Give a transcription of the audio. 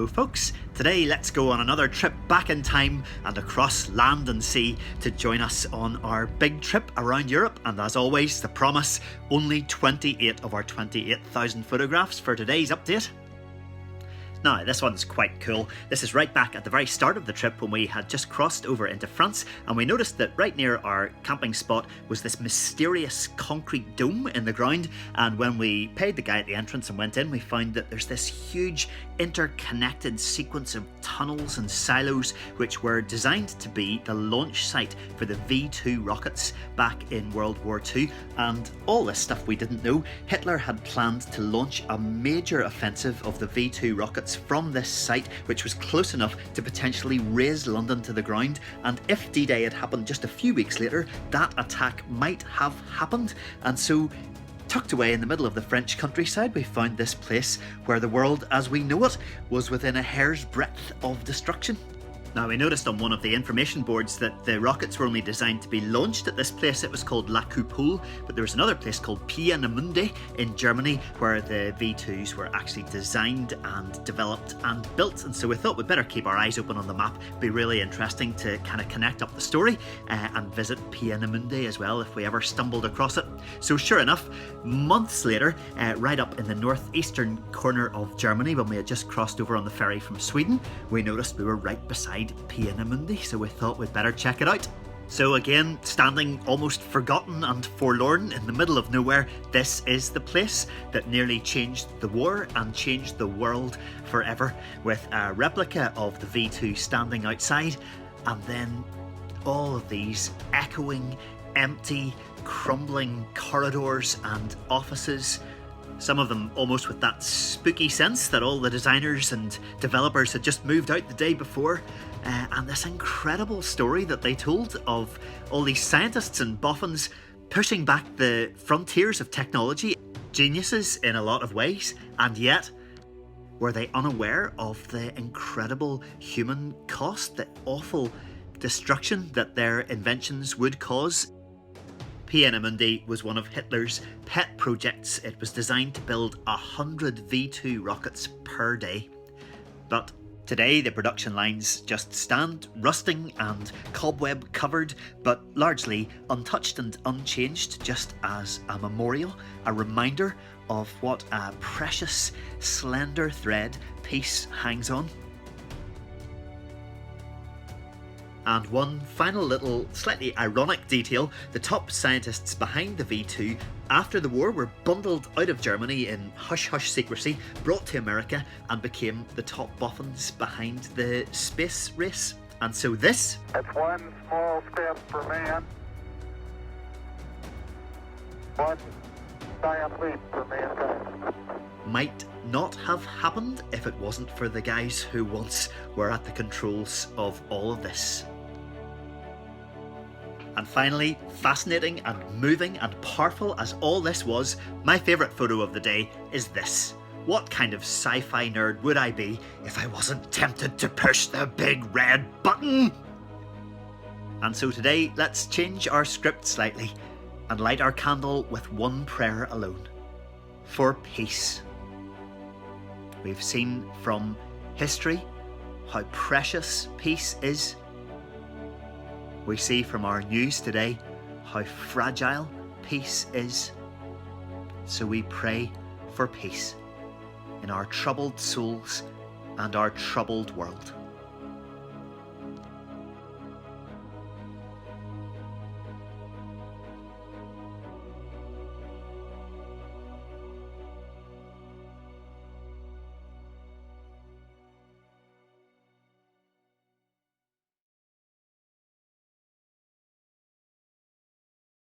Hello folks, today let's go on another trip back in time and across land and sea to join us on our big trip around Europe, and as always the promise, only 28 of our 28,000 photographs for today's update. Now, this one's quite cool. This is right back at the very start of the trip when we had just crossed over into France, and we noticed that right near our camping spot was this mysterious concrete dome in the ground, and when we paid the guy at the entrance and went in, we found that there's this huge interconnected sequence of tunnels and silos which were designed to be the launch site for the V2 rockets back in World War II. And all this stuff we didn't know, Hitler had planned to launch a major offensive of the V2 rockets from this site, which was close enough to potentially raze London to the ground, and if D-Day had happened just a few weeks later, that attack might have happened. And so, tucked away in the middle of the French countryside, we found this place where the world as we know it was within a hair's breadth of destruction. Now, we noticed on one of the information boards that the rockets were only designed to be launched at this place. It was called La Coupole, but there was another place called Peenemünde in Germany where the V2s were actually designed and developed and built. And so we thought we'd better keep our eyes open on the map. It'd be really interesting to kind of connect up the story and visit Peenemünde as well if we ever stumbled across it. So sure enough, months later, right up in the northeastern corner of Germany, when we had just crossed over on the ferry from Sweden, we noticed we were right beside Peenemünde, so we thought we'd better check it out. So again, standing almost forgotten and forlorn in the middle of nowhere, this is the place that nearly changed the war and changed the world forever, with a replica of the V2 standing outside, and then all of these echoing, empty, crumbling corridors and offices. Some of them almost with that spooky sense that all the designers and developers had just moved out the day before, and this incredible story that they told of all these scientists and boffins pushing back the frontiers of technology, geniuses in a lot of ways, and yet were they unaware of the incredible human cost, the awful destruction that their inventions would cause. Peenemünde was one of Hitler's pet projects. It was designed to build 100 V2 rockets per day. But today the production lines just stand rusting and cobweb covered, but largely untouched and unchanged, just as a memorial, a reminder of what a precious, slender thread peace hangs on. And one final little, slightly ironic detail, the top scientists behind the V2 after the war were bundled out of Germany in hush-hush secrecy, brought to America, and became the top boffins behind the space race. And so this... That's one small step for man, one giant leap for mankind. might not have happened if it wasn't for the guys who once were at the controls of all of this. And finally, fascinating and moving and powerful as all this was, my favourite photo of the day is this. What kind of sci-fi nerd would I be if I wasn't tempted to push the big red button? And so today, let's change our script slightly and light our candle with one prayer alone. For peace. We've seen from history how precious peace is. We see from our news today how fragile peace is. So we pray for peace in our troubled souls and our troubled world.